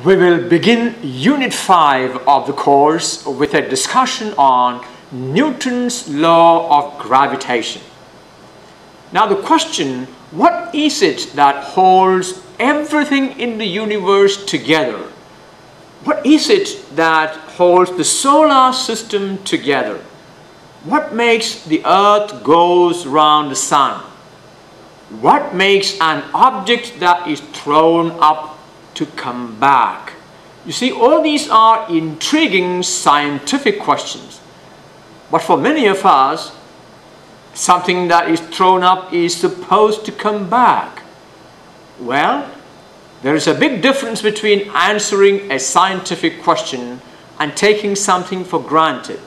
We will begin Unit 5 of the course with a discussion on Newton's law of gravitation. Now the question, what is it that holds everything in the universe together? What is it that holds the solar system together? What makes the earth goes round the sun? What makes an object that is thrown up to come back? You see, all these are intriguing scientific questions. But for many of us, something that is thrown up is supposed to come back. Well, there is a big difference between answering a scientific question and taking something for granted.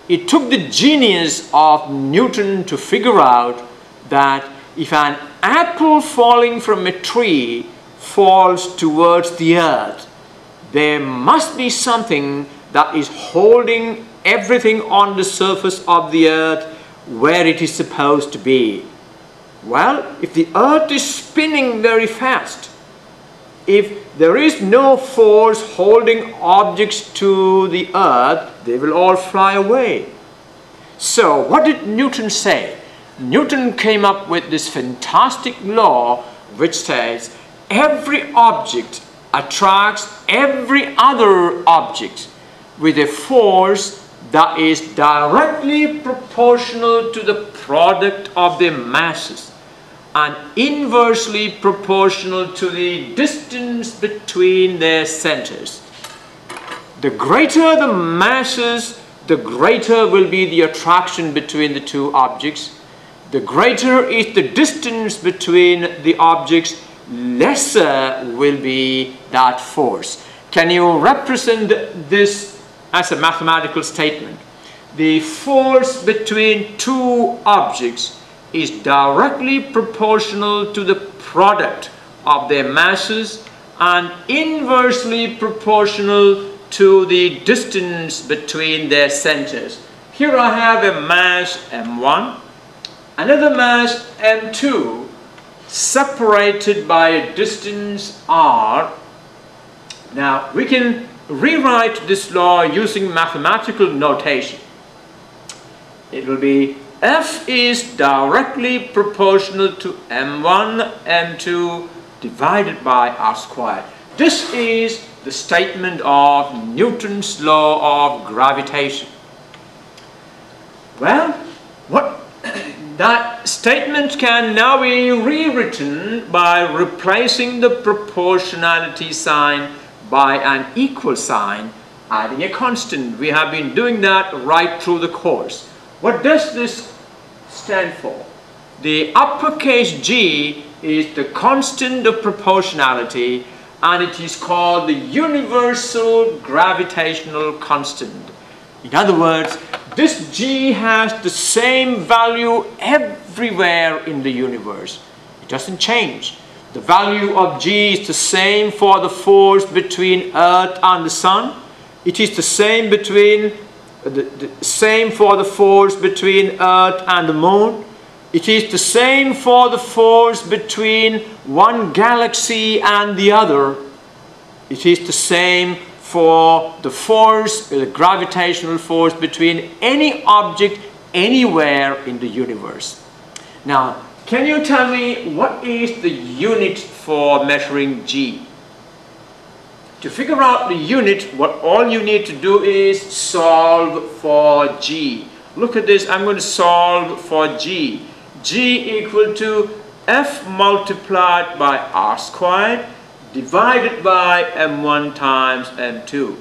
It took the genius of Newton to figure out that if an apple falling from a tree falls towards the earth, there must be something that is holding everything on the surface of the earth where it is supposed to be. Well, if the earth is spinning very fast, if there is no force holding objects to the earth, they will all fly away. So what did Newton say? Newton came up with this fantastic law which says every object attracts every other object with a force that is directly proportional to the product of their masses and inversely proportional to the distance between their centers. The greater the masses, the greater will be the attraction between the two objects. The greater is the distance between the objects, lesser will be that force. Can you represent this as a mathematical statement? The force between two objects is directly proportional to the product of their masses and inversely proportional to the distance between their centers. Here I have a mass m1, another mass m2, separated by a distance r. Now we can rewrite this law using mathematical notation. It will be F is directly proportional to m1, m2 divided by r squared. This is the statement of Newton's law of gravitation. Well, that statement can now be rewritten by replacing the proportionality sign by an equal sign, adding a constant. We have been doing that right through the course. What does this stand for? The uppercase G is the constant of proportionality, and it is called the universal gravitational constant. In other words, this G has the same value everywhere in the universe. It doesn't change. The value of G is the same for the force between Earth and the Sun. It is the same for the force between Earth and the Moon. It is the same for the force between one galaxy and the other. It is the same for the force, the gravitational force between any object anywhere in the universe. Now, can you tell me what is the unit for measuring G? To figure out the unit, all you need to do is solve for G. Look at this, I'm going to solve for G. G equal to F multiplied by R squared divided by m1 times m2.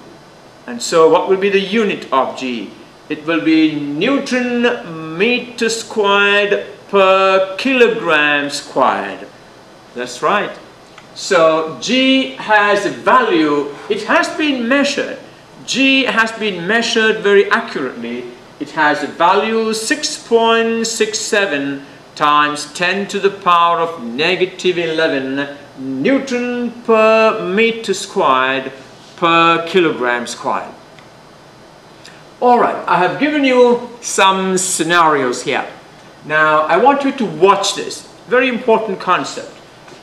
And so what will be the unit of G? It will be Newton meter squared per kilogram squared. That's right. So G has a value, it has been measured. G has been measured very accurately. It has a value 6.67 times 10 to the power of negative 11 Newton per meter squared per kilogram squared. Alright, I have given you some scenarios here. Now I want you to watch this. Very important concept.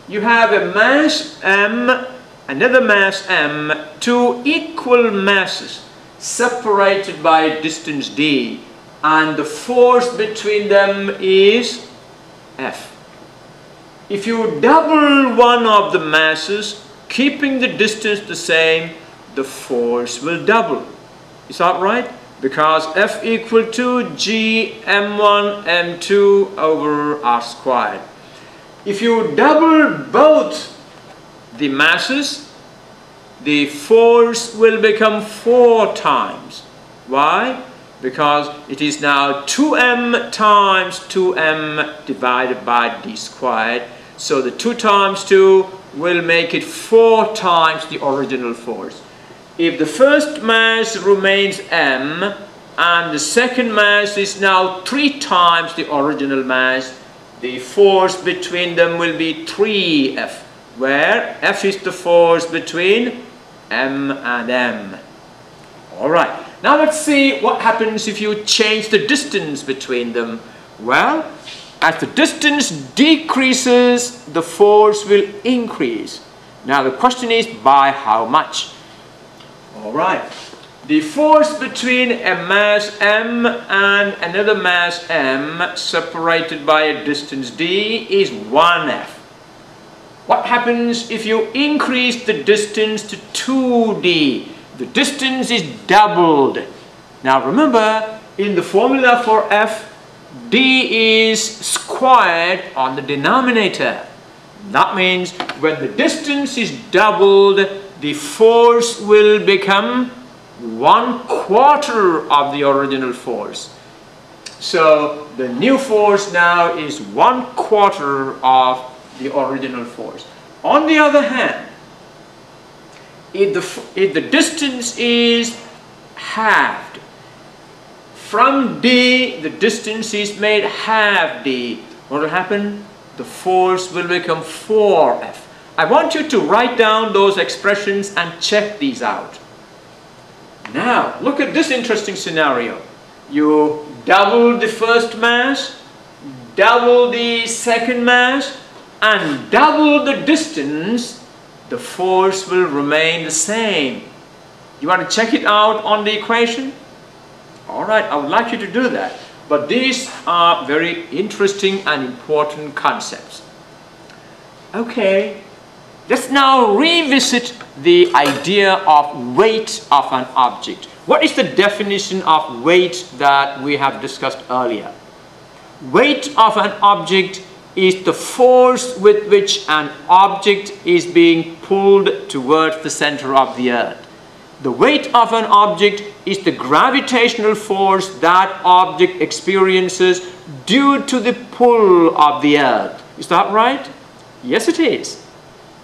You have a mass m another mass m, two equal masses separated by a distance d, and the force between them is F. If you double one of the masses, keeping the distance the same, the force will double. Is that right? Because F equal to G m1 m2 over r squared. If you double both the masses, the force will become 4 times. Why? Because it is now 2m times 2m divided by d squared. So the 2 times 2 will make it 4 times the original force. If the first mass remains m and the second mass is now 3 times the original mass, the force between them will be 3F, where F is the force between m and m. Alright, now let's see what happens if you change the distance between them. Well, as the distance decreases, the force will increase. Now the question is, by how much? Alright, the force between a mass m and another mass m separated by a distance d is 1F. What happens if you increase the distance to 2d? The distance is doubled. Now remember, in the formula for F, d is squared on the denominator. That means when the distance is doubled, the force will become 1/4 of the original force. So the new force now is 1/4 of the original force. On the other hand, if the distance is halved, from d the distance is made half d, what will happen? The force will become 4F. I want you to write down those expressions and check these out. Now look at this interesting scenario. You double the first mass, double the second mass, and double the distance, the force will remain the same. You want to check it out on the equation? Alright, I would like you to do that. But these are very interesting and important concepts. Okay, let's now revisit the idea of weight of an object. What is the definition of weight that we have discussed earlier? Weight of an object is the force with which an object is being pulled towards the center of the earth. The weight of an object is the gravitational force that object experiences due to the pull of the earth. Is that right? Yes, it is.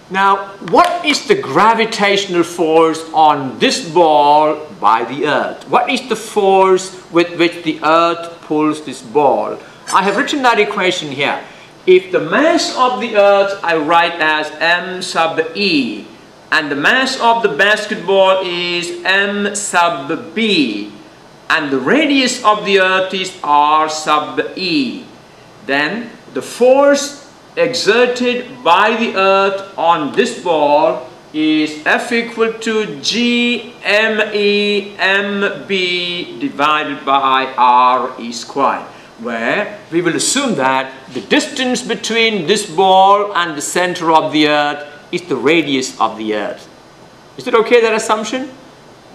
Now, what is the gravitational force on this ball by the earth? What is the force with which the earth pulls this ball? I have written that equation here. If the mass of the earth I write as m sub e, and the mass of the basketball is m sub b, and the radius of the earth is r sub e, then the force exerted by the earth on this ball is F equal to G m e m b divided by r e squared, where we will assume that the distance between this ball and the center of the earth is the radius of the earth. Is it okay, that assumption?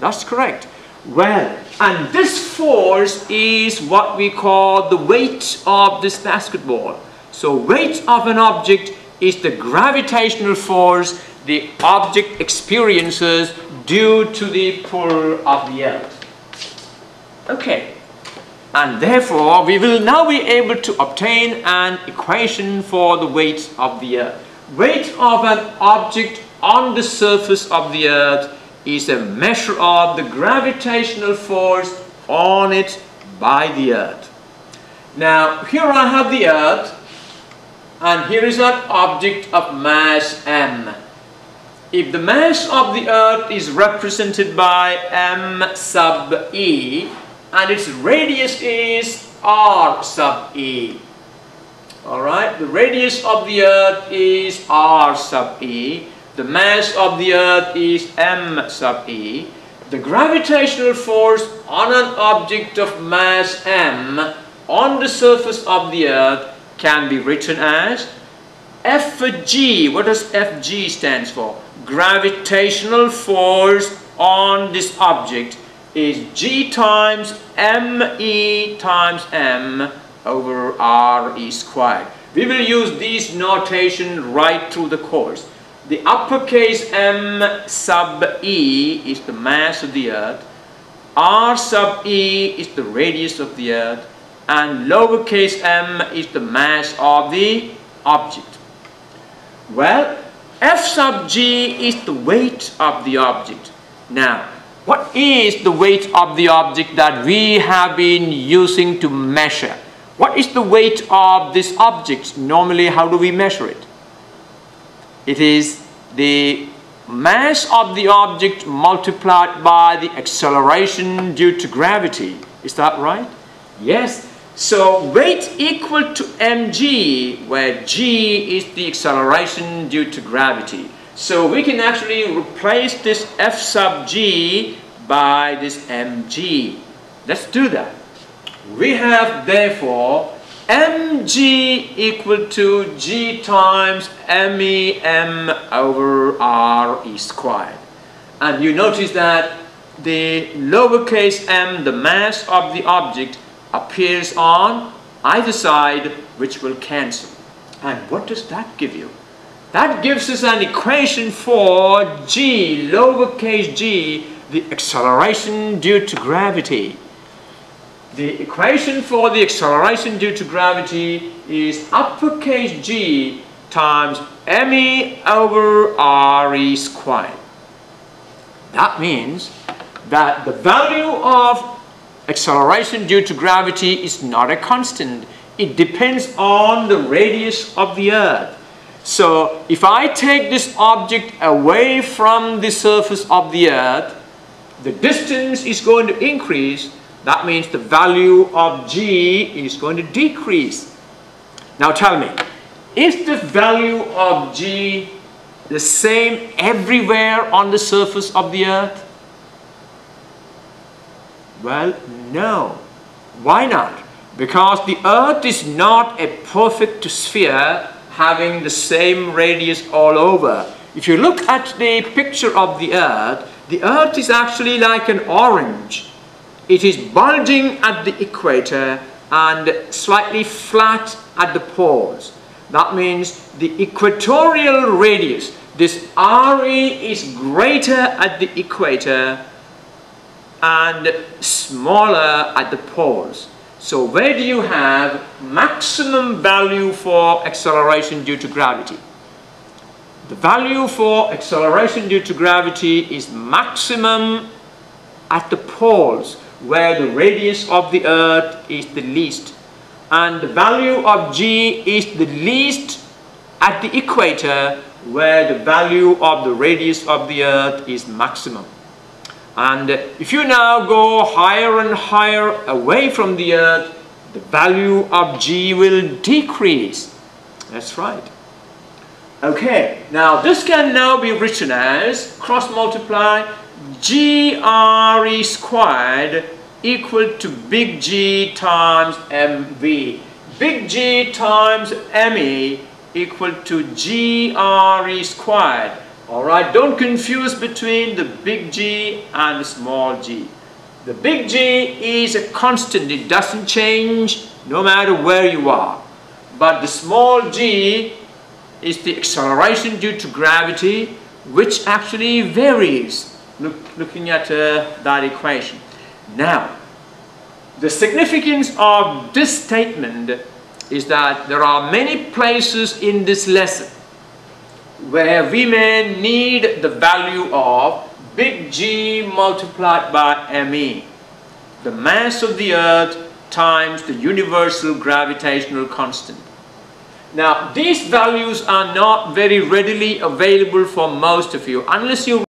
That's correct. Well, and this force is what we call the weight of this basketball. So weight of an object is the gravitational force the object experiences due to the pull of the earth. Okay. And therefore, we will now be able to obtain an equation for the weight of the earth. Weight of an object on the surface of the earth is a measure of the gravitational force on it by the earth. Now, here I have the earth, and here is an object of mass m. If the mass of the earth is represented by m sub e, and its radius is r sub e. Alright, the radius of the earth is r sub e. the mass of the Earth is m sub e, the gravitational force on an object of mass m on the surface of the Earth can be written as Fg. What does Fg stands for? Gravitational force on this object is g times me times m over re squared. We will use these notation right through the course. The uppercase m sub e is the mass of the Earth, r sub e is the radius of the Earth, and lowercase m is the mass of the object. Well, F sub g is the weight of the object. Now, what is the weight of the object that we have been using to measure? What is the weight of this object? Normally, how do we measure it? It is the mass of the object multiplied by the acceleration due to gravity. Is that right? Yes. So weight equal to mg, where g is the acceleration due to gravity. So we can actually replace this F sub g by this mg. Let's do that. We have therefore mg equal to g times mem over re squared. And you notice that the lowercase m, the mass of the object, appears on either side, which will cancel. And what does that give you? That gives us an equation for g, lowercase g, the acceleration due to gravity. The equation for the acceleration due to gravity is uppercase g times me over re squared. That means that the value of acceleration due to gravity is not a constant. It depends on the radius of the Earth. So if I take this object away from the surface of the Earth, the distance is going to increase. That means the value of g is going to decrease. Now tell me, is the value of g the same everywhere on the surface of the Earth? Well, no. Why not? Because the Earth is not a perfect sphere having the same radius all over. If you look at the picture of the Earth is actually like an orange. It is bulging at the equator and slightly flat at the poles. That means the equatorial radius, this RE, is greater at the equator and smaller at the poles. So where do you have maximum value for acceleration due to gravity? The value for acceleration due to gravity is maximum at the poles, where the radius of the Earth is the least. And the value of g is the least at the equator, where the value of the radius of the Earth is maximum. And if you now go higher and higher away from the Earth, the value of g will decrease. That's right. Okay, now this can now be written as cross multiply GRE squared equal to big G times MV. Big G times ME equal to GRE squared. Alright, don't confuse between the big G and the small g. The big G is a constant, it doesn't change no matter where you are. But the small g is the acceleration due to gravity, which actually varies. Looking at that equation. Now, the significance of this statement is that there are many places in this lesson where we may need the value of big G multiplied by ME, the mass of the Earth times the universal gravitational constant. Now, these values are not very readily available for most of you unless you